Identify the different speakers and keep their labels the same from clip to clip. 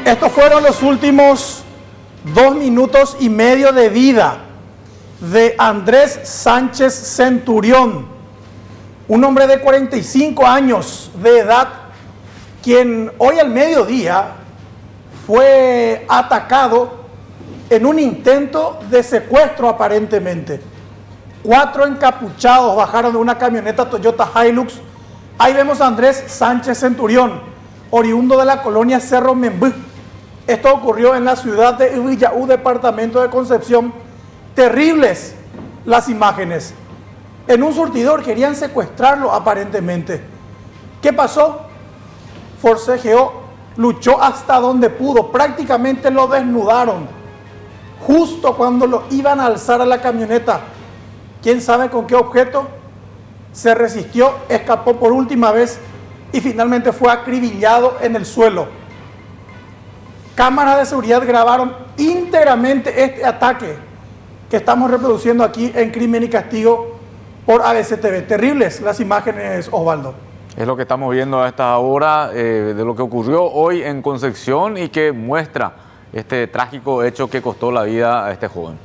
Speaker 1: Estos fueron los últimos 2 minutos y medio de vida de Andrés Sánchez Centurión, un hombre de 45 años de edad, quien hoy al mediodía fue atacado en un intento de secuestro aparentemente. 4 encapuchados bajaron de una camioneta Toyota Hilux. Ahí vemos a Andrés Sánchez Centurión, oriundo de la colonia Cerro Membú. Esto ocurrió en la ciudad de Villaú, departamento de Concepción. Terribles las imágenes. En un surtidor querían secuestrarlo aparentemente. ¿Qué pasó? Forcejeó, luchó hasta donde pudo, prácticamente lo desnudaron. Justo cuando lo iban a alzar a la camioneta, ¿quién sabe con qué objeto? Se resistió, escapó por última vez y finalmente fue acribillado en el suelo. Cámaras de seguridad grabaron íntegramente este ataque que estamos reproduciendo aquí en Crimen y Castigo por ABC TV. Terribles las imágenes, Osvaldo.
Speaker 2: Es lo que estamos viendo a esta hora de lo que ocurrió hoy en Concepción y que muestra este trágico hecho que costó la vida a este joven.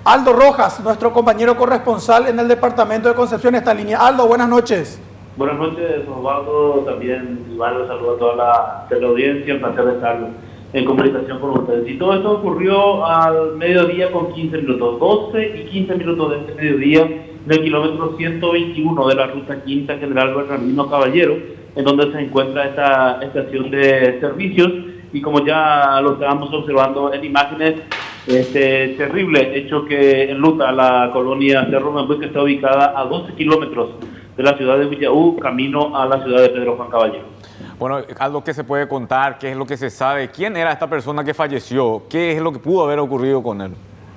Speaker 1: Aldo Rojas, nuestro compañero corresponsal en el departamento de Concepción, está en línea. Aldo, buenas noches.
Speaker 3: Buenas noches, Osvaldo. También, Iván, saludo a toda la teleaudiencia. Un placer estar en comunicación con ustedes. Y todo esto ocurrió al mediodía con 15 minutos, 12 y 15 minutos de este mediodía, en el kilómetro 121 de la ruta quinta General Bernardino Caballero, en donde se encuentra esta estación de servicios. Y como ya lo estábamos observando en imágenes, este terrible hecho que enluta la colonia Cerro Membú, que está ubicada a 12 kilómetros de la ciudad de Villaú, camino a la ciudad de Pedro Juan Caballero.
Speaker 2: Bueno, algo que se puede contar, qué es lo que se sabe, quién era esta persona que falleció, qué es lo que pudo haber ocurrido con él.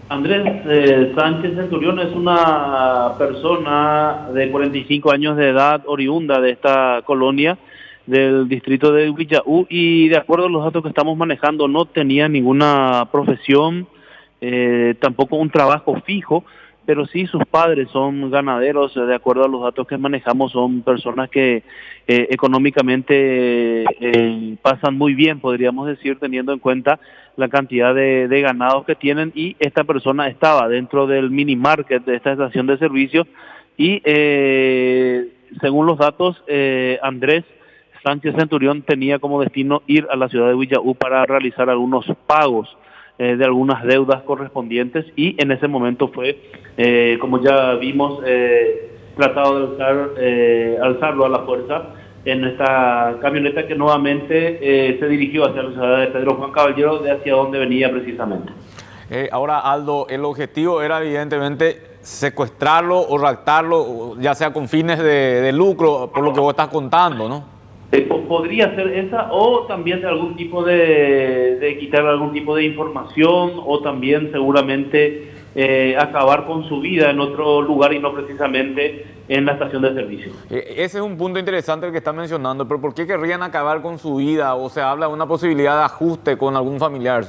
Speaker 3: Andrés Sánchez Centurión es una persona de 45 años de edad, oriunda de esta colonia del distrito de Villaú, y de acuerdo a los datos que estamos manejando no tenía ninguna profesión, tampoco un trabajo fijo, pero sí sus padres son ganaderos. De acuerdo a los datos que manejamos son personas que económicamente pasan muy bien, podríamos decir, teniendo en cuenta la cantidad de ganados que tienen, y esta persona estaba dentro del mini market de esta estación de servicio y según los datos, Andrés Sánchez Centurión tenía como destino ir a la ciudad de Villaú para realizar algunos pagos de algunas deudas correspondientes, y en ese momento fue, como ya vimos, tratado de alzarlo a la fuerza en esta camioneta que nuevamente se dirigió hacia la ciudad de Pedro Juan Caballero, de hacia donde venía precisamente.
Speaker 2: Ahora, Aldo, el objetivo era evidentemente secuestrarlo o raptarlo, ya sea con fines de lucro, por lo que vos estás contando, ¿no?
Speaker 3: Podría ser esa, o también de algún tipo de quitar algún tipo de información, o también seguramente acabar con su vida en otro lugar y no precisamente en la estación de servicio.
Speaker 2: Ese es un punto interesante el que está mencionando, pero ¿por qué querrían acabar con su vida? O se habla de una posibilidad de ajuste con algún familiar.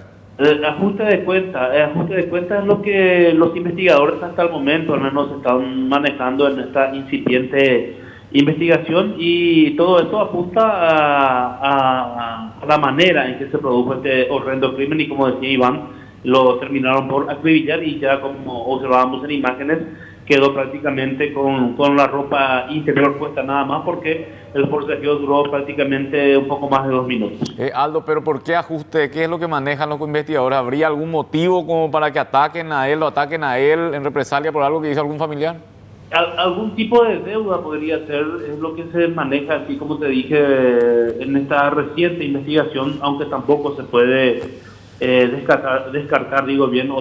Speaker 3: Ajuste de cuenta es lo que los investigadores hasta el momento al menos están manejando en esta incipiente investigación, y todo esto apunta a la manera en que se produjo este horrendo crimen, y como decía Iván, lo terminaron por acribillar, y ya como observábamos en imágenes, quedó prácticamente con la ropa interior puesta nada más, porque el forcejeo duró prácticamente un poco más de 2 minutos.
Speaker 2: Aldo, pero ¿por qué ajuste? ¿Qué es lo que manejan los investigadores? ¿Habría algún motivo como para que ataquen a él en represalia por algo que hizo algún familiar?
Speaker 3: Algún tipo de deuda podría ser, es lo que se maneja, así como te dije, en esta reciente investigación, aunque tampoco se puede descartar, digo bien,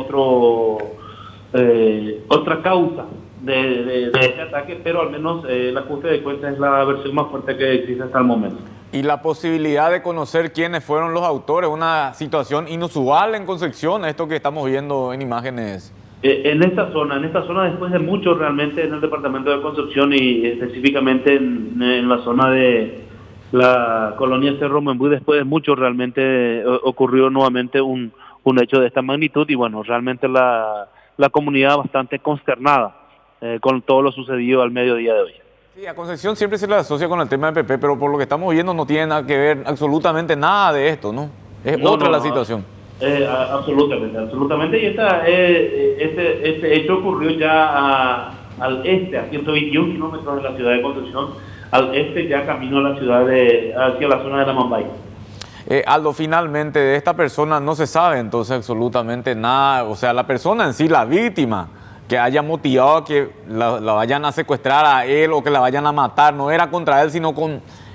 Speaker 3: otra causa de este ataque, pero al menos el ajuste de cuentas es la versión más fuerte que existe hasta el momento.
Speaker 2: Y la posibilidad de conocer quiénes fueron los autores, una situación inusual en Concepción, esto que estamos viendo en imágenes.
Speaker 3: En esta zona después de mucho realmente en el departamento de Concepción, y específicamente en la zona de la colonia Cerro Membú, después de mucho realmente ocurrió nuevamente un hecho de esta magnitud, y bueno, realmente la comunidad bastante consternada con todo lo sucedido al mediodía de hoy.
Speaker 2: Sí, a Concepción siempre se le asocia con el tema de PP, pero por lo que estamos viendo no tiene nada que ver absolutamente nada de esto, ¿no? Es otra la situación.
Speaker 3: Absolutamente, absolutamente. Y este hecho ocurrió ya al este, a 121 kilómetros de la ciudad de Concepción, al este, ya camino a la ciudad hacia la zona de la Mambay.
Speaker 2: Aldo, finalmente de esta persona no se sabe entonces absolutamente nada, o sea, la persona en sí, la víctima, que haya motivado a que la vayan a secuestrar a él o que la vayan a matar, no era contra él, sino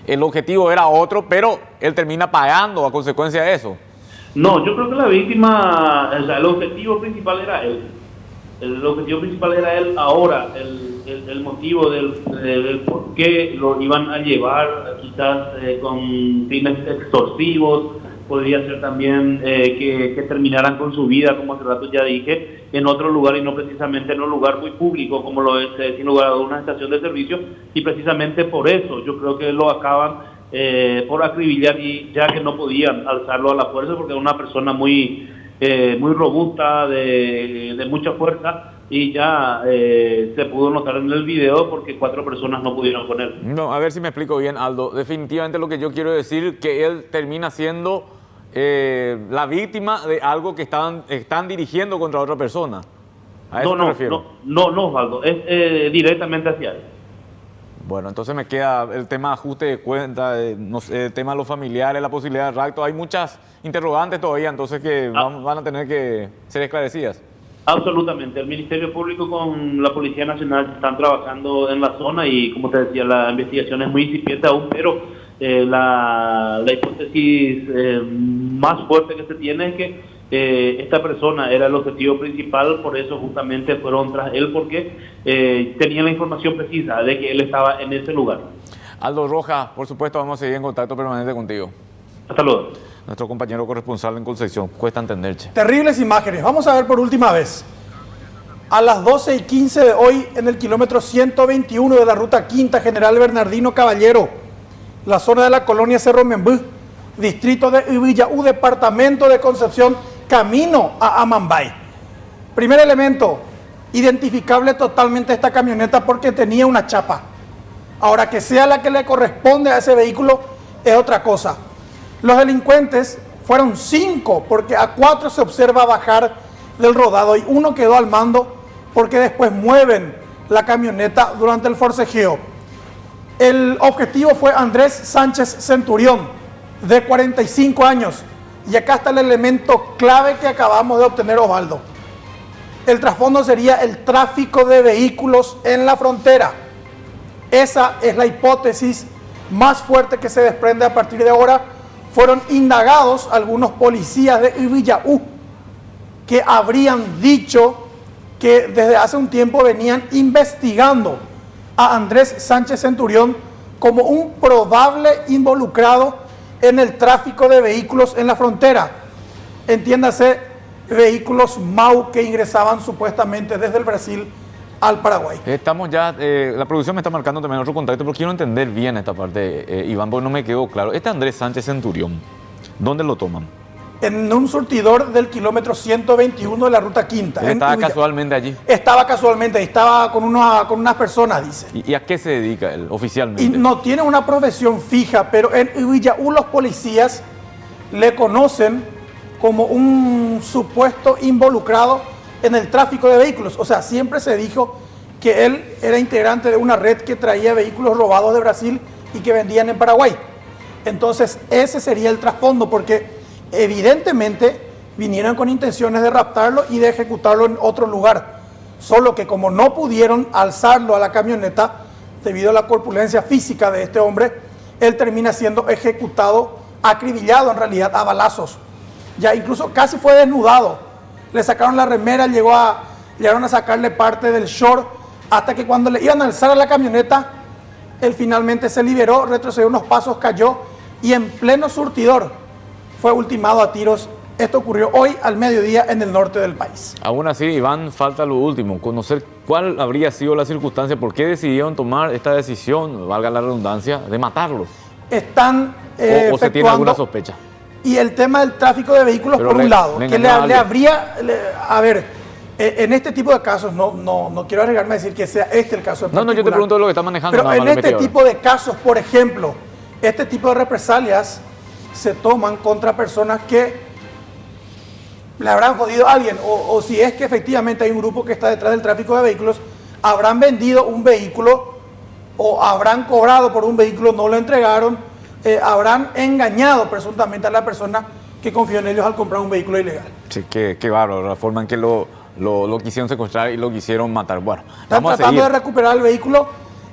Speaker 2: el objetivo era otro, pero él termina pagando a consecuencia de eso.
Speaker 3: No, yo creo que la víctima, o sea, el objetivo principal era él. El objetivo principal era él. Ahora, el motivo del por qué lo iban a llevar, quizás con fines extorsivos, podría ser también que terminaran con su vida, como hace rato ya dije, en otro lugar y no precisamente en un lugar muy público, como lo es, sin lugar a dudas, una estación de servicio, y precisamente por eso yo creo que lo acaban por acribillar, y ya que no podían alzarlo a la fuerza, porque era una persona muy robusta, de mucha fuerza, y ya se pudo notar en el video porque 4 personas no pudieron con él.
Speaker 2: No, a ver si me explico bien, Aldo. Definitivamente lo que yo quiero decir que él termina siendo la víctima de algo que están dirigiendo contra otra persona. ¿A eso me refiero?
Speaker 3: No, Osvaldo, es directamente hacia él.
Speaker 2: Bueno, entonces me queda el tema de ajuste de cuenta, no sé, el tema de los familiares, la posibilidad de rapto. Hay muchas interrogantes todavía, entonces que van a tener que ser esclarecidas. Absolutamente. El Ministerio Público con la Policía Nacional están trabajando en la zona y, como te decía, la investigación es muy incipiente aún, pero la hipótesis más fuerte que se tiene es que esta persona era el objetivo principal, por eso justamente fueron tras él, porque tenían la información precisa de que él estaba en ese lugar. Aldo Rojas, por supuesto, vamos a seguir en contacto permanente contigo.
Speaker 3: Hasta luego.
Speaker 2: Nuestro compañero corresponsal en Concepción. Cuesta entender, che.
Speaker 1: Terribles imágenes. Vamos a ver por última vez. A las 12:15 de hoy, en el kilómetro 121 de la ruta quinta, General Bernardino Caballero, la zona de la colonia Cerro Membú, distrito de Ibilláu, departamento de Concepción, camino a Amambay. Primer elemento, identificable totalmente esta camioneta porque tenía una chapa. Ahora, que sea la que le corresponde a ese vehículo es otra cosa. Los delincuentes fueron 5, porque a 4 se observa bajar del rodado y 1 quedó al mando porque después mueven la camioneta durante el forcejeo. El objetivo fue Andrés Sánchez Centurión, de 45 años. Y acá está el elemento clave que acabamos de obtener, Osvaldo. El trasfondo sería el tráfico de vehículos en la frontera. Esa es la hipótesis más fuerte que se desprende a partir de ahora. Fueron indagados algunos policías de Ibilláu que habrían dicho que desde hace un tiempo venían investigando a Andrés Sánchez Centurión como un probable involucrado en el tráfico de vehículos en la frontera. Entiéndase, vehículos MAU que ingresaban supuestamente desde el Brasil al Paraguay.
Speaker 2: Estamos ya, la producción me está marcando también otro contacto, pero quiero entender bien esta parte, Iván, porque no me quedó claro. Este Andrés Sánchez Centurión, ¿dónde lo toman?
Speaker 1: En un surtidor del kilómetro 121 de la ruta quinta.
Speaker 2: Él estaba casualmente allí.
Speaker 1: Estaba casualmente, estaba con unas personas, dice.
Speaker 2: ¿Y a qué se dedica él oficialmente?
Speaker 1: Y no tiene una profesión fija, pero en Ibilláu los policías le conocen como un supuesto involucrado en el tráfico de vehículos. O sea, siempre se dijo que él era integrante de una red que traía vehículos robados de Brasil y que vendían en Paraguay. Entonces, ese sería el trasfondo, porque evidentemente vinieron con intenciones de raptarlo y de ejecutarlo en otro lugar. Solo que como no pudieron alzarlo a la camioneta debido a la corpulencia física de este hombre, él termina siendo ejecutado, acribillado en realidad a balazos. Ya incluso casi fue desnudado. Le sacaron la remera, llegaron a sacarle parte del short, hasta que cuando le iban a alzar a la camioneta, él finalmente se liberó, retrocedió unos pasos, cayó y en pleno surtidor fue ultimado a tiros. Esto ocurrió hoy al mediodía en el norte del país.
Speaker 2: Aún así, Iván, falta lo último, conocer cuál habría sido la circunstancia, por qué decidieron tomar esta decisión, valga la redundancia, de matarlo.
Speaker 1: Están
Speaker 2: o se tiene alguna sospecha.
Speaker 1: Y el tema del tráfico de vehículos, por un lado, que le habría, a ver, en este tipo de casos, no quiero arriesgarme a decir que sea este el caso en particular.
Speaker 2: No, yo te pregunto de lo que está manejando.
Speaker 1: Pero en este tipo de casos, por ejemplo, este tipo de represalias se toman contra personas que le habrán jodido a alguien, o si es que efectivamente hay un grupo que está detrás del tráfico de vehículos, habrán vendido un vehículo o habrán cobrado por un vehículo, no lo entregaron, habrán engañado presuntamente a la persona que confió en ellos al comprar un vehículo ilegal.
Speaker 2: Sí, qué bárbaro, la forma en que lo quisieron secuestrar y lo quisieron matar. Bueno,
Speaker 1: están tratando de recuperar el vehículo,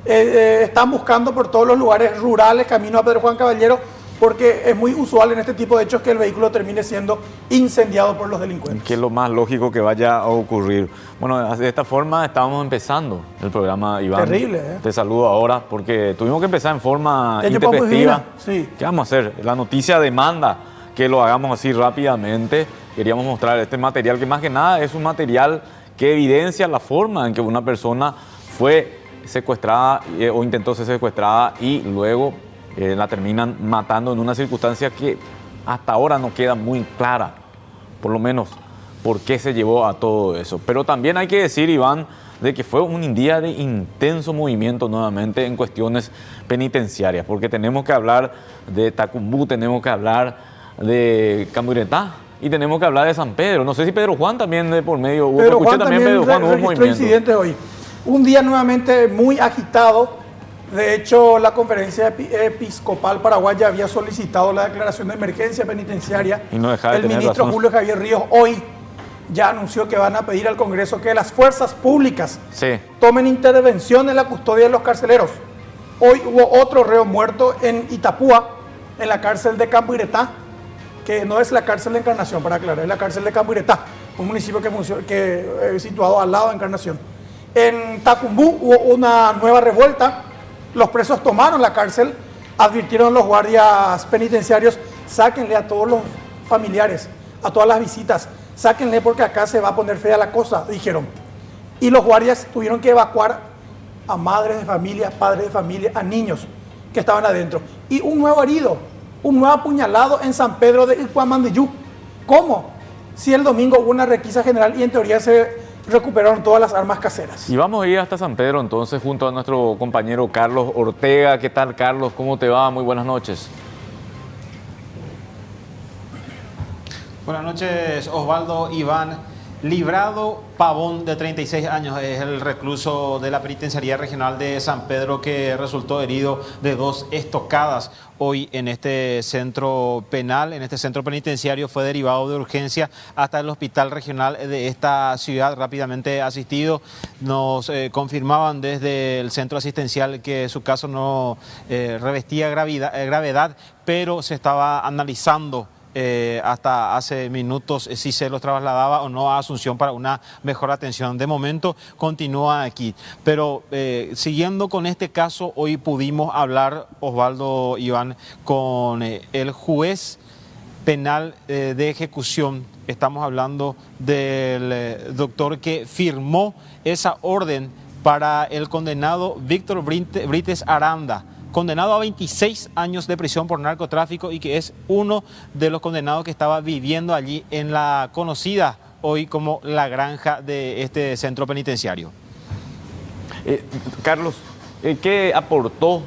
Speaker 1: están buscando por todos los lugares rurales, camino a Pedro Juan Caballero, porque es muy usual en este tipo de hechos que el vehículo termine siendo incendiado por los delincuentes.
Speaker 2: Que es lo más lógico que vaya a ocurrir. Bueno, de esta forma estábamos empezando el programa, Iván.
Speaker 1: Terrible, ¿eh?
Speaker 2: Te saludo ahora porque tuvimos que empezar en forma intempestiva.
Speaker 1: Sí.
Speaker 2: ¿Qué vamos a hacer? La noticia demanda que lo hagamos así rápidamente. Queríamos mostrar este material que más que nada es un material que evidencia la forma en que una persona fue secuestrada o intentó ser secuestrada y luego la terminan matando en una circunstancia que hasta ahora no queda muy clara, por lo menos, por qué se llevó a todo eso. Pero también hay que decir, Iván, de que fue un día de intenso movimiento nuevamente en cuestiones penitenciarias, porque tenemos que hablar de Tacumbú, tenemos que hablar de Camburetá y tenemos que hablar de San Pedro. No sé si Pedro Juan también de por medio hubo,
Speaker 1: Pedro Juan también hubo movimiento. Incidentes hoy. Un día nuevamente muy agitado. De hecho, la Conferencia Episcopal Paraguaya había solicitado la declaración de emergencia penitenciaria.
Speaker 2: Y no deja de
Speaker 1: el ministro Julio Javier Ríos hoy ya anunció que van a pedir al Congreso que las fuerzas públicas tomen intervención en la custodia de los carceleros. Hoy hubo otro reo muerto en Itapúa, en la cárcel de Camburetá, que no es la cárcel de Encarnación, para aclarar, es la cárcel de Camburetá, un municipio que es situado al lado de Encarnación. En Tacumbú hubo una nueva revuelta. Los presos tomaron la cárcel, advirtieron a los guardias penitenciarios, sáquenle a todos los familiares, a todas las visitas, sáquenle porque acá se va a poner fea la cosa, dijeron. Y los guardias tuvieron que evacuar a madres de familia, padres de familia, a niños que estaban adentro. Y un nuevo herido, un nuevo apuñalado en San Pedro de Ilcuamandiyú. ¿Cómo? Si el domingo hubo una requisa general y en teoría se recuperaron todas las armas caseras.
Speaker 2: Y vamos a ir hasta San Pedro entonces junto a nuestro compañero Carlos Ortega. ¿Qué tal, Carlos? ¿Cómo te va? Muy buenas noches.
Speaker 4: Buenas noches, Osvaldo, Iván. Librado Pavón, de 36 años, es el recluso de la Penitenciaría Regional de San Pedro que resultó herido de 2 estocadas hoy en este centro penal, en este centro penitenciario. Fue derivado de urgencia hasta el hospital regional de esta ciudad, rápidamente asistido. Nos confirmaban desde el centro asistencial que su caso no revestía gravedad, pero se estaba analizando hasta hace minutos si se los trasladaba o no a Asunción para una mejor atención. De momento continúa aquí. Pero siguiendo con este caso, hoy pudimos hablar, Osvaldo, Iván, con el juez penal de ejecución. Estamos hablando del doctor que firmó esa orden para el condenado Víctor Brites Aranda, condenado a 26 años de prisión por narcotráfico y que es uno de los condenados que estaba viviendo allí en la conocida hoy como La Granja de este centro penitenciario.
Speaker 2: Carlos, ¿qué aportó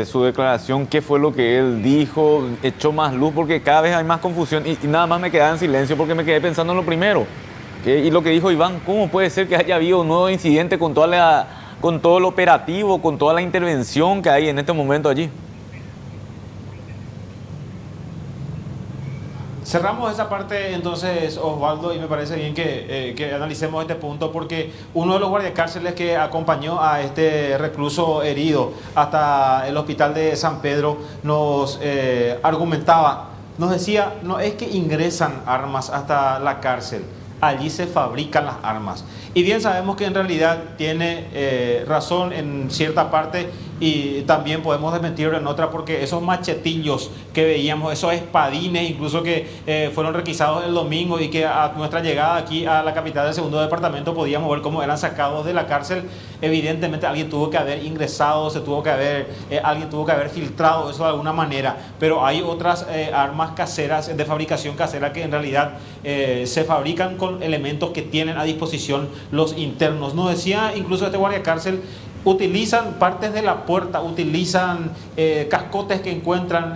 Speaker 2: su declaración? ¿Qué fue lo que él dijo? ¿Echó más luz? Porque cada vez hay más confusión y nada más me quedaba en silencio porque me quedé pensando en lo primero. Y lo que dijo Iván, ¿cómo puede ser que haya habido un nuevo incidente con todo el operativo, con toda la intervención que hay en este momento allí?
Speaker 4: Cerramos esa parte entonces, Osvaldo, y me parece bien que analicemos este punto porque uno de los guardiacárceles que acompañó a este recluso herido hasta el hospital de San Pedro nos argumentaba, nos decía, no es que ingresan armas hasta la cárcel, allí se fabrican las armas. Y bien sabemos que en realidad tiene razón en cierta parte y también podemos desmentirlo en otra porque esos machetillos que veíamos, esos espadines incluso que fueron requisados el domingo y que a nuestra llegada aquí a la capital del segundo departamento podíamos ver cómo eran sacados de la cárcel, evidentemente alguien tuvo que haber ingresado, alguien tuvo que haber filtrado eso de alguna manera, pero hay otras armas caseras de fabricación casera que en realidad se fabrican con elementos que tienen a disposición los internos. Nos decía incluso este guardiacárcel, utilizan partes de la puerta, utilizan cascotes que encuentran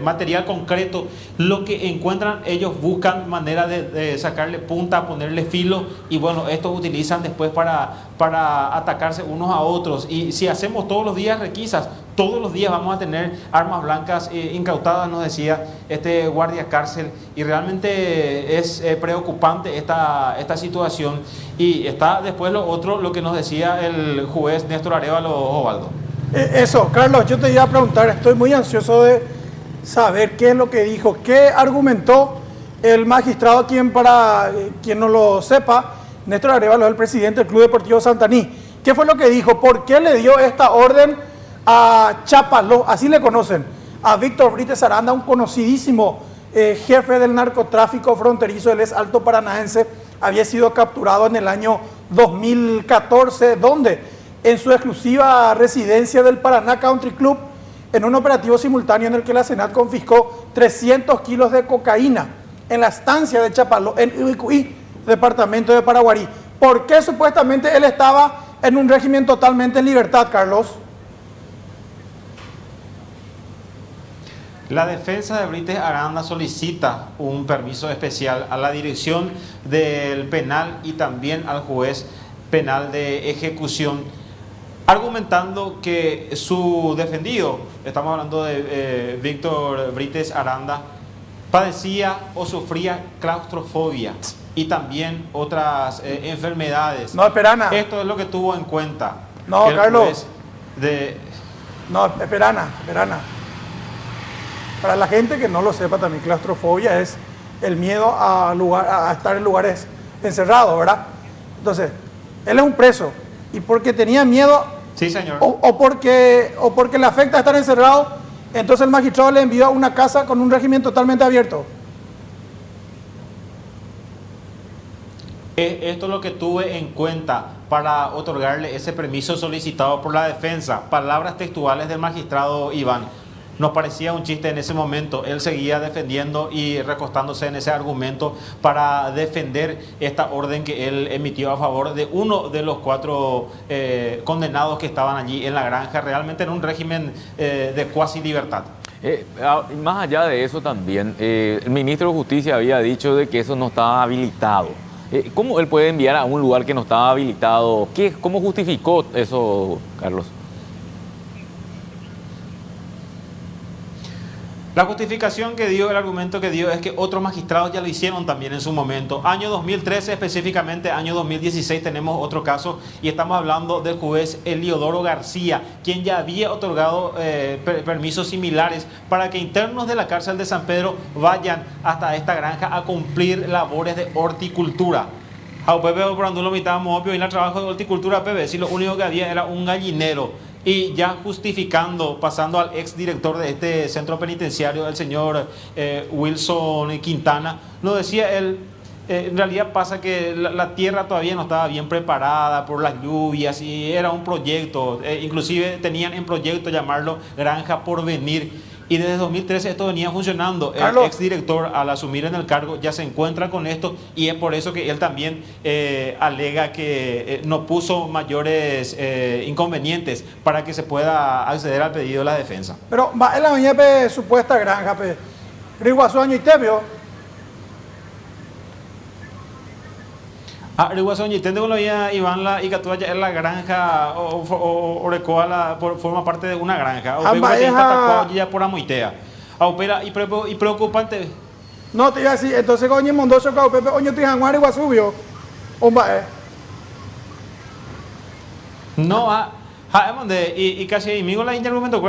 Speaker 4: material concreto, lo que encuentran ellos buscan manera de sacarle punta, ponerle filo, y bueno, estos utilizan después para atacarse unos a otros. Y si hacemos todos los días requisas, todos los días vamos a tener armas blancas incautadas, nos decía este guardia cárcel, y realmente es preocupante esta situación. Y está después lo otro, lo que nos decía el juez Néstor Arévalo, Osvaldo.
Speaker 1: Eso, Carlos, yo te iba a preguntar, estoy muy ansioso de saber qué es lo que dijo, qué argumentó el magistrado, para quien no lo sepa, Néstor Arévalo es el presidente del Club Deportivo Santaní. ¿Qué fue lo que dijo? ¿Por qué le dio esta orden a Chapaló, así le conocen, a Víctor Brites Aranda, un conocidísimo jefe del narcotráfico fronterizo? Él es alto paranaense, había sido capturado en el año 2014, ¿dónde? En su exclusiva residencia del Paraná Country Club, en un operativo simultáneo en el que la Senat confiscó 300 kilos de cocaína en la estancia de Chapaló, en Uicuí, departamento de Paraguarí. ¿Por qué supuestamente él estaba en un régimen totalmente en libertad, Carlos?
Speaker 4: La defensa de Brites Aranda solicita un permiso especial a la dirección del penal y también al juez penal de ejecución, argumentando que su defendido, estamos hablando de Víctor Brites Aranda, padecía o sufría claustrofobia y también otras enfermedades.
Speaker 1: No, Esperana.
Speaker 4: Esto es lo que tuvo en cuenta.
Speaker 1: No, Carlos.
Speaker 4: No,
Speaker 1: Esperana. Para la gente que no lo sepa, también claustrofobia es el miedo a estar en lugares encerrados, ¿verdad? Entonces, él es un preso, y porque tenía miedo,
Speaker 4: sí, señor,
Speaker 1: o porque le afecta estar encerrado, entonces el magistrado le envió a una casa con un régimen totalmente abierto.
Speaker 4: Esto es lo que tuve en cuenta para otorgarle ese permiso solicitado por la defensa. Palabras textuales del magistrado Iván. Nos parecía un chiste en ese momento. Él seguía defendiendo y recostándose en ese argumento para defender esta orden que él emitió a favor de uno de los 4 condenados que estaban allí en la granja, realmente en un régimen de cuasi libertad.
Speaker 2: Más allá de eso también, el ministro de Justicia había dicho de que eso no estaba habilitado. ¿Cómo él puede enviar a un lugar que no estaba habilitado? ¿Cómo justificó eso, Carlos?
Speaker 4: La justificación que dio, el argumento que dio, es que otros magistrados ya lo hicieron también en su momento. Año 2013, específicamente año 2016, tenemos otro caso, y estamos hablando del juez Eliodoro García, quien ya había otorgado permisos similares para que internos de la cárcel de San Pedro vayan hasta esta granja a cumplir labores de horticultura. A Pepe por andulo mitábamos opio y el trabajo de horticultura, Pepe, si lo único que había era un gallinero. Y ya justificando, pasando al exdirector de este centro penitenciario, el señor Wilson Quintana, nos decía él, en realidad pasa que la tierra todavía no estaba bien preparada por las lluvias y era un proyecto, inclusive tenían en proyecto llamarlo Granja Porvenir. Y desde 2013 esto venía funcionando.
Speaker 1: Carlos.
Speaker 4: El exdirector, al asumir en el cargo, ya se encuentra con esto, y es por eso que él también alega que no puso mayores inconvenientes para que se pueda acceder al pedido de la defensa.
Speaker 1: Pero va en la mañana supuesta granja, Riguazuaño y Tebio.
Speaker 4: Riguazuaño y Tebio lo había Iván la Icatuaya en la granja o Orecoa forma parte de una granja. O ya por Amoitea. Y preocupante.
Speaker 1: No, te iba a decir, entonces coño Mondoso Pepe, oño Trijanguar Iguazubio.
Speaker 4: No, y casi amigo la interrumpiendo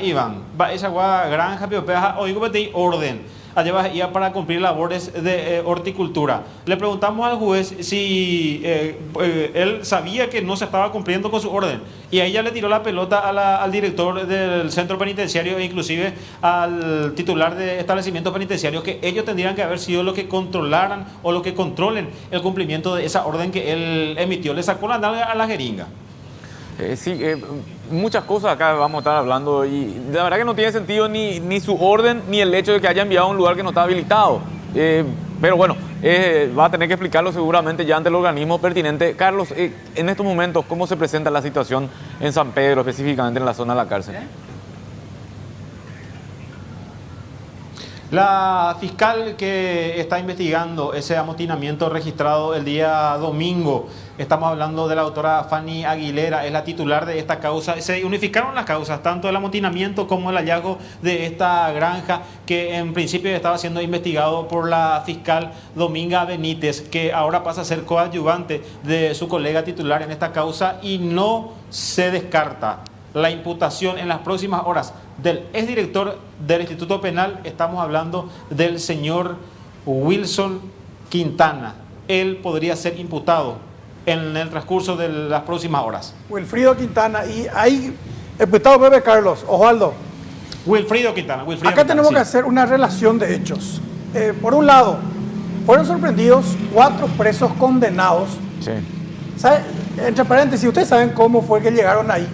Speaker 4: Iván, va esa granja piopeja, oigo que orden. Allá ya para cumplir labores de horticultura. Le preguntamos al juez si él sabía que no se estaba cumpliendo con su orden, y a ella le tiró la pelota al director del centro penitenciario e inclusive al titular de establecimientos penitenciarios, que ellos tendrían que haber sido los que controlaran o los que controlen el cumplimiento de esa orden que él emitió. Le sacó la nalga a la jeringa.
Speaker 2: Muchas cosas acá vamos a estar hablando, y la verdad que no tiene sentido ni su orden ni el hecho de que haya enviado a un lugar que no está habilitado. Pero bueno, va a tener que explicarlo seguramente ya ante el organismo pertinente. Carlos, en estos momentos, ¿cómo se presenta la situación en San Pedro, específicamente en la zona de la cárcel?
Speaker 4: La fiscal que está investigando ese amotinamiento registrado el día domingo, estamos hablando de la doctora Fanny Aguilera, es la titular de esta causa. Se unificaron las causas, tanto el amotinamiento como el hallazgo de esta granja, que en principio estaba siendo investigado por la fiscal Dominga Benítez, que ahora pasa a ser coadyuvante de su colega titular en esta causa, y no se descarta la imputación en las próximas horas del exdirector del Instituto Penal. Estamos hablando del señor Wilson Quintana. Él podría ser imputado en el transcurso de las próximas horas.
Speaker 1: Wilfrido Quintana, y ahí, imputado Pepe Carlos, Osvaldo.
Speaker 4: Wilfrido Quintana.
Speaker 1: Acá
Speaker 4: Quintana,
Speaker 1: tenemos
Speaker 4: sí,
Speaker 1: que hacer una relación de hechos. Por un lado, fueron sorprendidos 4 presos condenados.
Speaker 2: Sí.
Speaker 1: ¿Sabe? Entre paréntesis, ¿ustedes saben cómo fue que llegaron ahí?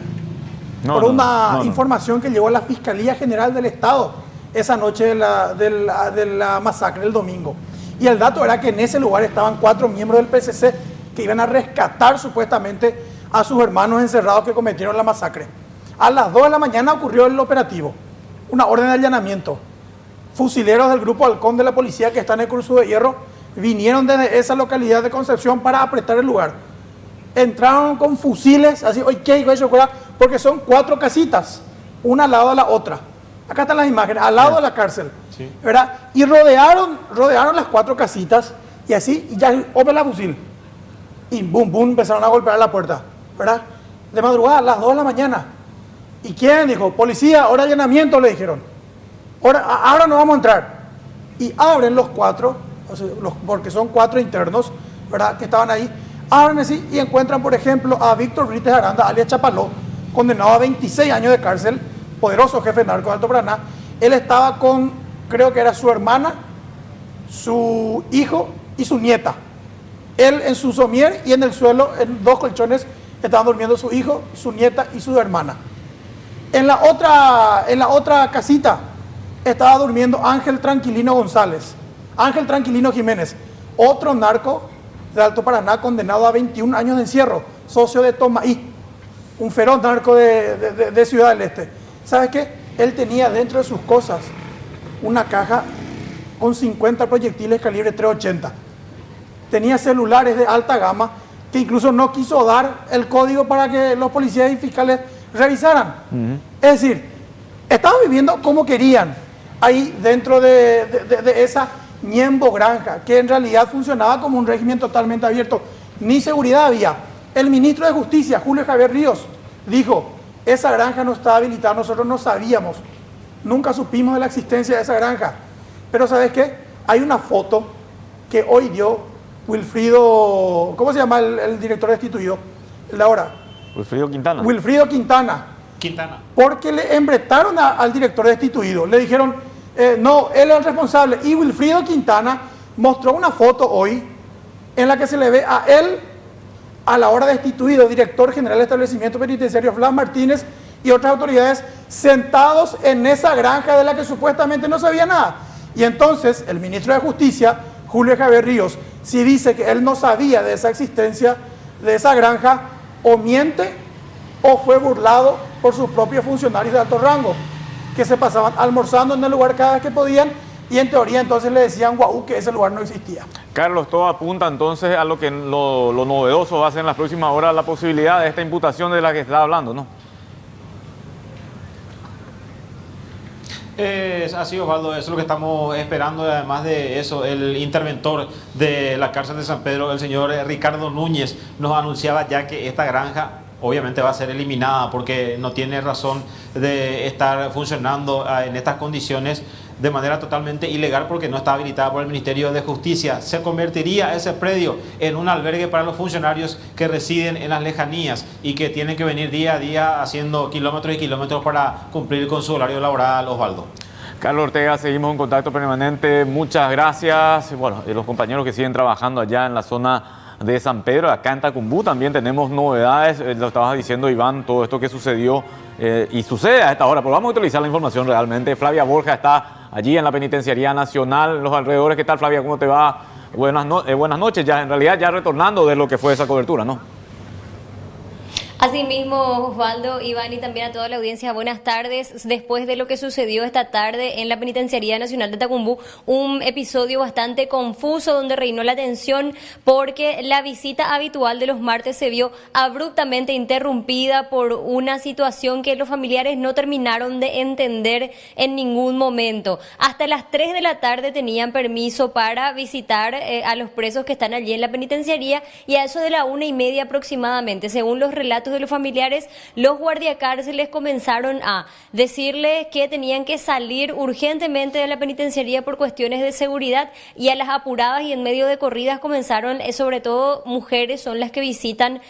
Speaker 1: Por una información que llegó a la Fiscalía General del Estado esa noche de la masacre del domingo. Y el dato era que en ese lugar estaban 4 miembros del PCC que iban a rescatar supuestamente a sus hermanos encerrados que cometieron la masacre. A las 2 de la mañana ocurrió el operativo, una orden de allanamiento. Fusileros del Grupo Halcón de la policía que está en el Cruzo de Hierro vinieron desde esa localidad de Concepción para apretar el lugar. Entraron con fusiles, así, porque son 4 casitas, una al lado de la otra. Acá están las imágenes, al lado de la cárcel,
Speaker 4: sí,
Speaker 1: ¿verdad? Y rodearon las 4 casitas y así, y ya, la fusil. Y boom, boom, empezaron a golpear la puerta, ¿verdad? De madrugada, a las 2 de la mañana. ¿Y quién dijo? Policía, hora de allanamiento, le dijeron. Ahora no vamos a entrar. Y abren los 4, o sea, porque son 4 internos, ¿verdad? Que estaban ahí. Abren así y encuentran, por ejemplo, a Víctor Brites Aranda, alias Chapaló, condenado a 26 años de cárcel, poderoso jefe narco de Alto Paraná. Él estaba con, creo que era su hermana, su hijo y su nieta. Él en su somier y en el suelo, en 2 colchones, estaban durmiendo su hijo, su nieta y su hermana. En la otra casita estaba durmiendo Ángel Tranquilino González, Ángel Tranquilino Jiménez, otro narco de Alto Paraná condenado a 21 años de encierro, socio de Tomaí, un feroz narco de Ciudad del Este. ¿Sabes qué? Él tenía dentro de sus cosas una caja con 50 proyectiles calibre .380. Tenía celulares de alta gama que incluso no quiso dar el código para que los policías y fiscales revisaran. Es decir, estaban viviendo como querían ahí dentro de esa Ñembo Granja, que en realidad funcionaba como un régimen totalmente abierto. Ni seguridad había. El ministro de Justicia, Julio Javier Ríos, dijo, esa granja no estaba habilitada, nosotros no sabíamos, nunca supimos de la existencia de esa granja. Pero ¿sabes qué? Hay una foto que hoy dio Wilfrido, ¿cómo se llama el director destituido? El de ahora.
Speaker 2: Wilfrido Quintana.
Speaker 1: Wilfrido Quintana. Porque le embretaron al director destituido. Le dijeron, no, él es el responsable. Y Wilfrido Quintana mostró una foto hoy en la que se le ve a él, a la hora destituido, director general de establecimiento penitenciario Blas Martínez y otras autoridades sentados en esa granja de la que supuestamente no sabía nada. Y entonces el ministro de Justicia, Julio Javier Ríos, si dice que él no sabía de esa existencia de esa granja, o miente o fue burlado por sus propios funcionarios de alto rango, que se pasaban almorzando en el lugar cada vez que podían y en teoría entonces le decían guau que ese lugar no existía.
Speaker 2: Carlos, todo apunta entonces a lo que lo novedoso va a ser en las próximas horas, la posibilidad de esta imputación de la que está hablando, ¿no?
Speaker 4: Así, Osvaldo, eso es lo que estamos esperando. Además de eso, el interventor de la cárcel de San Pedro, el señor Ricardo Núñez, nos anunciaba ya que esta granja obviamente va a ser eliminada porque no tiene razón de estar funcionando en estas condiciones de manera totalmente ilegal, porque no está habilitada por el Ministerio de Justicia. Se convertiría ese predio en un albergue para los funcionarios que residen en las lejanías y que tienen que venir día a día haciendo kilómetros y kilómetros para cumplir con su horario laboral, Osvaldo.
Speaker 2: Carlos Ortega, seguimos en contacto permanente. Muchas gracias. Bueno, los compañeros que siguen trabajando allá en la zona de San Pedro, acá en Tacumbú también tenemos novedades. Lo estabas diciendo, Iván, todo esto que sucedió y sucede a esta hora, pero vamos a utilizar la información realmente. Flavia Borja está allí en la Penitenciaría Nacional, en los alrededores. ¿Qué tal, Flavia? ¿Cómo te va? Buenas noches, ya en realidad ya retornando de lo que fue esa cobertura, ¿no?
Speaker 5: Asimismo, Osvaldo, Iván y también a toda la audiencia, buenas tardes. Después de lo que sucedió esta tarde en la Penitenciaría Nacional de Tacumbú, un episodio bastante confuso donde reinó la tensión porque la visita habitual de los martes se vio abruptamente interrumpida por una situación que los familiares no terminaron de entender en ningún momento. Hasta las 3 de la tarde tenían permiso para visitar a los presos que están allí en la penitenciaría y a eso de la 1:30 aproximadamente, según los relatos de los familiares, los guardiacárceles comenzaron a decirles que tenían que salir urgentemente de la penitenciaría por cuestiones de seguridad y a las apuradas y en medio de corridas comenzaron, sobre todo mujeres son las que visitan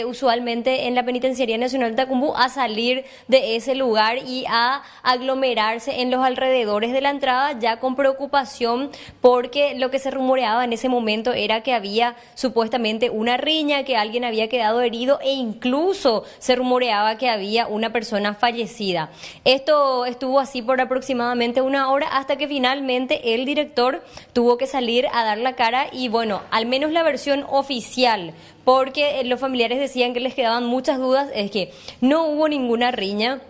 Speaker 5: usualmente en la Penitenciaría Nacional de Tacumbú, a salir de ese lugar y a aglomerarse en los alrededores de la entrada, ya con preocupación porque lo que se rumoreaba en ese momento era que había supuestamente una riña, que alguien había quedado herido e incluso se rumoreaba que había una persona fallecida. Esto estuvo así por aproximadamente una hora hasta que finalmente el director tuvo que salir a dar la cara y bueno, al menos la versión oficial, porque los familiares decían que les quedaban muchas dudas, es que no hubo ninguna riña,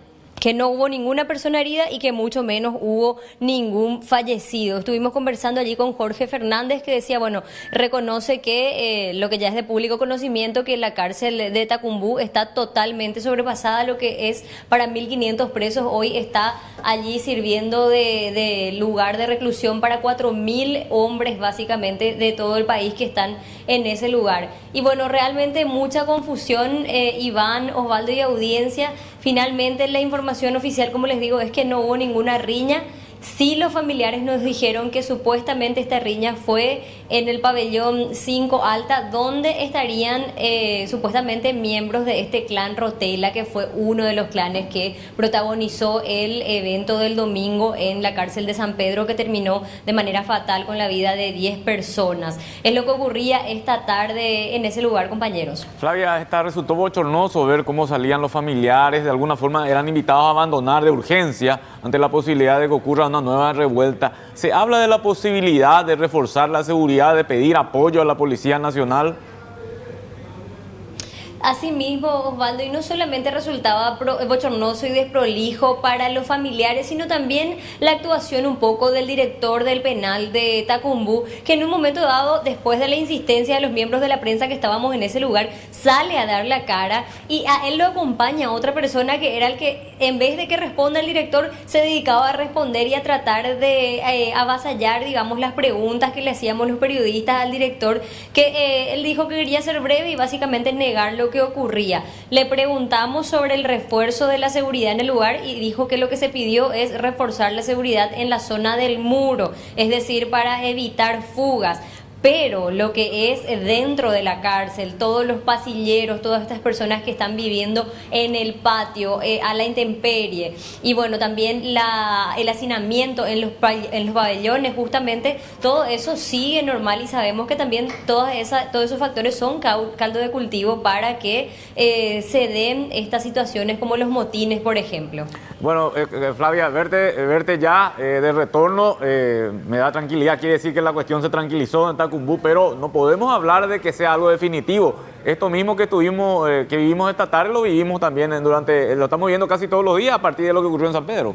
Speaker 5: que no hubo ninguna persona herida y que mucho menos hubo ningún fallecido. Estuvimos conversando allí con Jorge Fernández, que decía, bueno, reconoce que lo que ya es de público conocimiento, que la cárcel de Tacumbú está totalmente sobrepasada, lo que es para 1.500 presos, hoy está allí sirviendo de lugar de reclusión para 4.000 hombres básicamente de todo el país que están en ese lugar. Y bueno, realmente mucha confusión, Iván, Osvaldo y audiencia. Finalmente la información oficial, como les digo, es que no hubo ninguna riña. Sí, los familiares nos dijeron que supuestamente esta riña fue en el pabellón 5 Alta, donde estarían supuestamente miembros de este clan Rotela, que fue uno de los clanes que protagonizó el evento del domingo en la cárcel de San Pedro, que terminó de manera fatal con la vida de 10 personas. Es lo que ocurría esta tarde en ese lugar, compañeros.
Speaker 2: Flavia, resultó bochornoso ver cómo salían los familiares, de alguna forma eran invitados a abandonar de urgencia ante la posibilidad de que ocurra una nueva revuelta. Se habla de la posibilidad de reforzar la seguridad, de pedir apoyo a la Policía Nacional.
Speaker 5: Asimismo, Osvaldo, y no solamente resultaba bochornoso y desprolijo para los familiares, sino también la actuación un poco del director del penal de Tacumbú, que en un momento dado, después de la insistencia de los miembros de la prensa que estábamos en ese lugar, sale a dar la cara y a él lo acompaña otra persona que era el que, en vez de que responda el director, se dedicaba a responder y a tratar de avasallar, digamos, las preguntas que le hacíamos los periodistas al director, que él dijo que quería ser breve y básicamente negar lo que ocurría. Le preguntamos sobre el refuerzo de la seguridad en el lugar y dijo que lo que se pidió es reforzar la seguridad en la zona del muro, es decir, para evitar fugas. Pero lo que es dentro de la cárcel, todos los pasilleros, todas estas personas que están viviendo en el patio, a la intemperie, y bueno, también el hacinamiento en los pabellones, justamente, todo eso sigue normal y sabemos que también todos esos factores son caldo de cultivo para que se den estas situaciones como los motines, por ejemplo.
Speaker 2: Bueno, Flavia, verte ya de retorno me da tranquilidad, quiere decir que la cuestión se tranquilizó en Tacumbú, pero no podemos hablar de que sea algo definitivo. Esto mismo que vivimos esta tarde lo vivimos también lo estamos viviendo casi todos los días a partir de lo que ocurrió en San Pedro.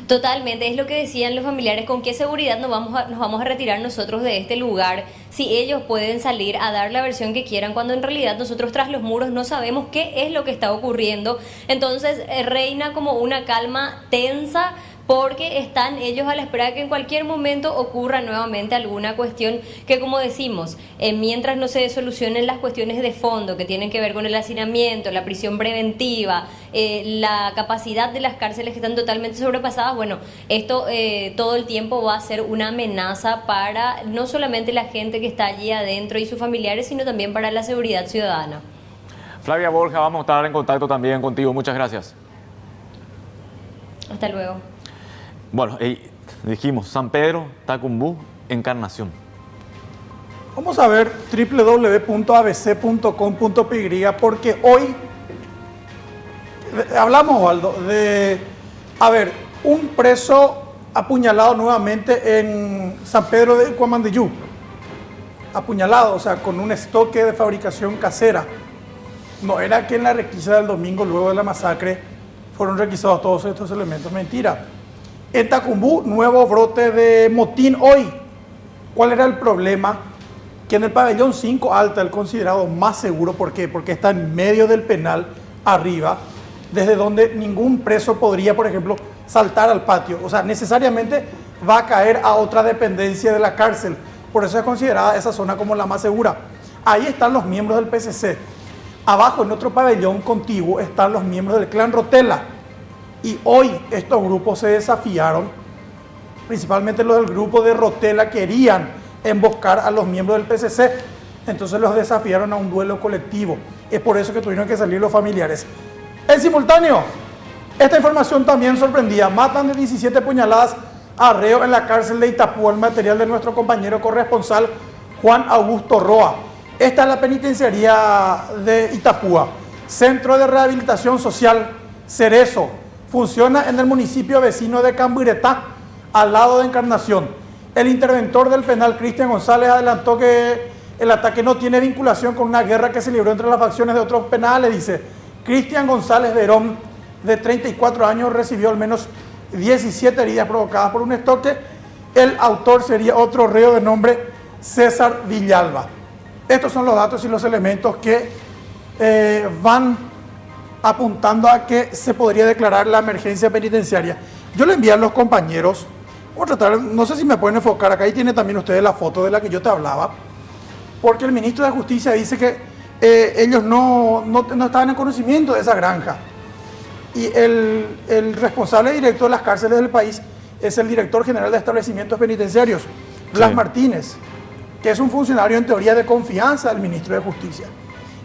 Speaker 5: Totalmente, es lo que decían los familiares, con qué seguridad nos vamos a retirar nosotros de este lugar si ellos pueden salir a dar la versión que quieran, cuando en realidad nosotros tras los muros no sabemos qué es lo que está ocurriendo. Entonces reina como una calma tensa, porque están ellos a la espera de que en cualquier momento ocurra nuevamente alguna cuestión que, como decimos, mientras no se solucionen las cuestiones de fondo que tienen que ver con el hacinamiento, la prisión preventiva, la capacidad de las cárceles que están totalmente sobrepasadas, bueno, esto todo el tiempo va a ser una amenaza para no solamente la gente que está allí adentro y sus familiares, sino también para la seguridad ciudadana.
Speaker 2: Flavia Borja, vamos a estar en contacto también contigo. Muchas gracias.
Speaker 5: Hasta luego.
Speaker 2: Bueno, dijimos San Pedro, Tacumbú, Encarnación.
Speaker 1: Vamos a ver www.abc.com.py porque hoy hablamos, Osvaldo, de, un preso apuñalado nuevamente en San Pedro de Cuamandiyú. Apuñalado, o sea, con un estoque de fabricación casera. No era que en la requisa del domingo, luego de la masacre, fueron requisados todos estos elementos. Mentira. En Tacumbú, nuevo brote de motín hoy. ¿Cuál era el problema? Que en el pabellón 5 Alta, el considerado más seguro, ¿por qué? Porque está en medio del penal, arriba, desde donde ningún preso podría, por ejemplo, saltar al patio. O sea, necesariamente va a caer a otra dependencia de la cárcel. Por eso es considerada esa zona como la más segura. Ahí están los miembros del PCC. Abajo, en otro pabellón contiguo, están los miembros del clan Rotela. Y hoy estos grupos se desafiaron, principalmente los del grupo de Rotela querían emboscar a los miembros del PCC. Entonces los desafiaron a un duelo colectivo. Es por eso que tuvieron que salir los familiares. En simultáneo, esta información también sorprendía. Matan de 17 puñaladas a reo en la cárcel de Itapúa, el material de nuestro compañero corresponsal Juan Augusto Roa. Esta es la penitenciaría de Itapúa, Centro de Rehabilitación Social Cerezo. Funciona en el municipio vecino de Cambuiretá, al lado de Encarnación. El interventor del penal, Cristian González, adelantó que el ataque no tiene vinculación con una guerra que se libró entre las facciones de otros penales. Dice, Cristian González Verón, de 34 años, recibió al menos 17 heridas provocadas por un estoque. El autor sería otro reo de nombre César Villalba. Estos son los datos y los elementos que van apuntando a que se podría declarar la emergencia penitenciaria. Yo le envié a los compañeros, vamos a tratar, no sé si me pueden enfocar, acá ahí tiene también ustedes la foto de la que yo te hablaba, porque el ministro de Justicia dice que ellos no estaban en conocimiento de esa granja. Y el responsable directo de las cárceles del país es el director general de establecimientos penitenciarios, Blas
Speaker 2: Sí.
Speaker 1: Martínez, que es un funcionario en teoría de confianza del ministro de Justicia.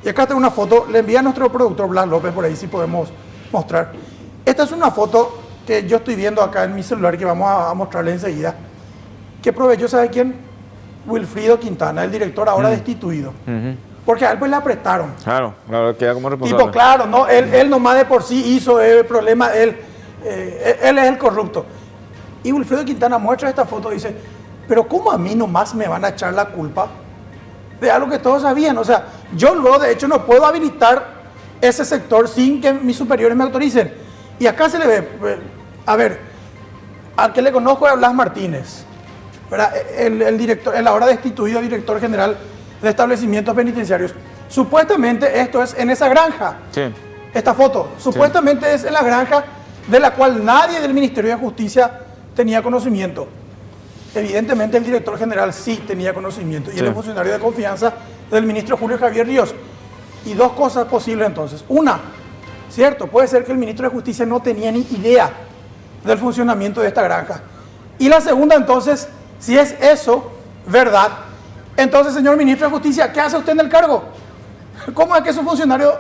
Speaker 1: Y acá tengo una foto, le envía a nuestro productor Blas López por ahí, si podemos mostrar. Esta es una foto que yo estoy viendo acá en mi celular, que vamos a mostrarle enseguida, que proveyó, ¿sabe quién? Wilfrido Quintana, el director ahora destituido. Porque a él pues le apretaron.
Speaker 2: Claro, queda como responsable.
Speaker 1: Tipo, claro, no, él nomás de por sí hizo el problema, él es el corrupto. Y Wilfrido Quintana muestra esta foto y dice, pero ¿cómo a mí nomás me van a echar la culpa de algo que todos sabían? O sea, yo luego de hecho no puedo habilitar ese sector sin que mis superiores me autoricen. Y acá se le ve, a ver, al que le conozco es a Blas Martínez, ¿verdad? El director, el ahora destituido director general de establecimientos penitenciarios. Supuestamente esto es en esa granja.
Speaker 2: Sí.
Speaker 1: Esta foto, supuestamente es en la granja de la cual nadie del Ministerio de Justicia tenía conocimiento. Evidentemente el director general sí tenía conocimiento y él es funcionario de confianza del ministro Julio Javier Ríos. Y dos cosas posibles entonces. Una, cierto, puede ser que el ministro de Justicia no tenía ni idea del funcionamiento de esta granja. Y la segunda entonces, si es eso, verdad, entonces señor ministro de Justicia, ¿qué hace usted en el cargo? ¿Cómo es que es un funcionario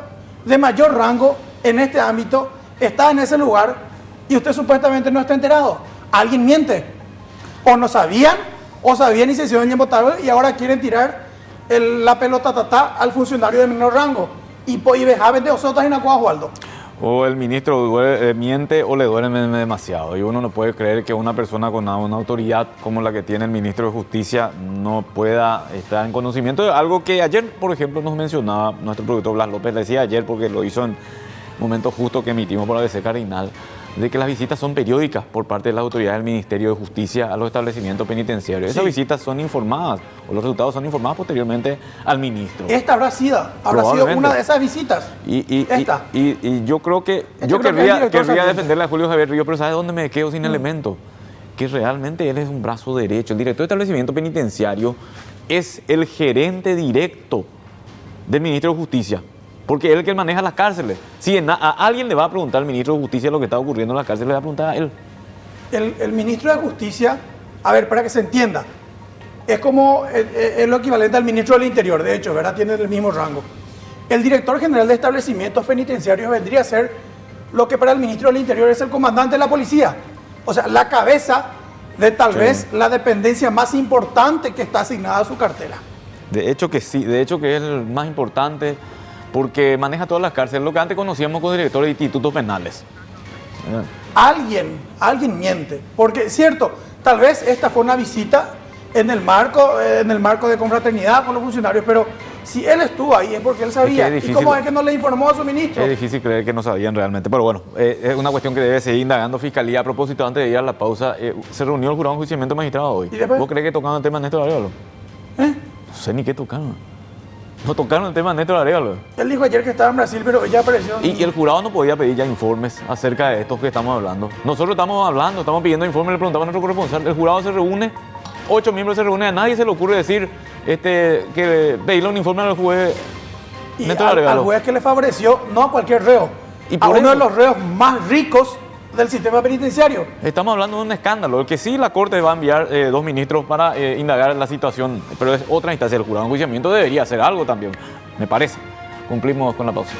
Speaker 1: de mayor rango en este ámbito está en ese lugar y usted supuestamente no está enterado? ¿Alguien miente? O no sabían, o sabían y se hicieron embotar y ahora quieren tirar la pelota al funcionario de menor rango. Y vejaben de osotas en Acuá, Osvaldo.
Speaker 2: O el ministro miente o le duele demasiado. Y uno no puede creer que una persona con una autoridad como la que tiene el ministro de Justicia no pueda estar en conocimiento de algo que ayer, por ejemplo, nos mencionaba nuestro productor Blas López. Decía ayer, porque lo hizo en momento justo que emitimos por ABC Cardinal, de que las visitas son periódicas por parte de las autoridades del Ministerio de Justicia a los establecimientos penitenciarios. Esas visitas son informadas, o los resultados son informados posteriormente al ministro.
Speaker 1: Esta habrá sido una de esas visitas.
Speaker 2: Y yo creo que yo querría defenderle a Julio Javier Ríos, pero ¿sabe dónde me quedo sin elementos? Que realmente él es un brazo derecho. El director de establecimiento penitenciario es el gerente directo del ministro de Justicia. Porque él es el que maneja las cárceles. Si a alguien le va a preguntar al ministro de Justicia lo que está ocurriendo en las cárceles, le va a preguntar a él.
Speaker 1: El ministro de Justicia, a ver, para que se entienda, es como es lo equivalente al ministro del Interior, de hecho, ¿verdad? Tiene el mismo rango. El director general de establecimientos penitenciarios vendría a ser lo que para el ministro del Interior es el comandante de la policía. O sea, la cabeza de tal vez la dependencia más importante que está asignada a su cartera.
Speaker 2: De hecho que sí, de hecho que es el más importante, porque maneja todas las cárceles, lo que antes conocíamos como director de institutos penales.
Speaker 1: Alguien miente, porque es cierto, tal vez esta fue una visita en el marco de confraternidad con los funcionarios, pero Si él estuvo ahí es porque él sabía.
Speaker 2: Es difícil,
Speaker 1: ¿y cómo es que no le informó a su ministro?
Speaker 2: Es difícil creer que no sabían realmente, pero bueno, es una cuestión que debe seguir indagando Fiscalía. A propósito, antes de ir a la pausa, se reunió el jurado de enjuiciamiento magistrado hoy.
Speaker 1: ¿Y después?
Speaker 2: ¿Vos crees que tocaron el tema de Néstor Arevalo? No sé ni qué tocaron. No tocaron el tema de Néstor Arevalo.
Speaker 1: Él dijo ayer que estaba en Brasil, pero ya apareció.
Speaker 2: Y el jurado no podía pedir ya informes acerca de estos que estamos hablando. Nosotros estamos hablando, estamos pidiendo informes, le preguntamos a nuestro corresponsal. El jurado se reúne, 8 miembros se reúnen, a nadie se le ocurre decir que pedirle un informe al juez
Speaker 1: Y
Speaker 2: Néstor
Speaker 1: al
Speaker 2: Arevalo.
Speaker 1: juez que le favoreció, no a cualquier reo,
Speaker 2: Y
Speaker 1: a
Speaker 2: por
Speaker 1: uno
Speaker 2: eso-
Speaker 1: de los reos más ricos del sistema penitenciario.
Speaker 2: Estamos hablando de un escándalo. El que sí la Corte va a enviar 2 ministros para indagar la situación, pero es otra instancia. El jurado de enjuiciamiento debería hacer algo también, me parece. Cumplimos con la pausa.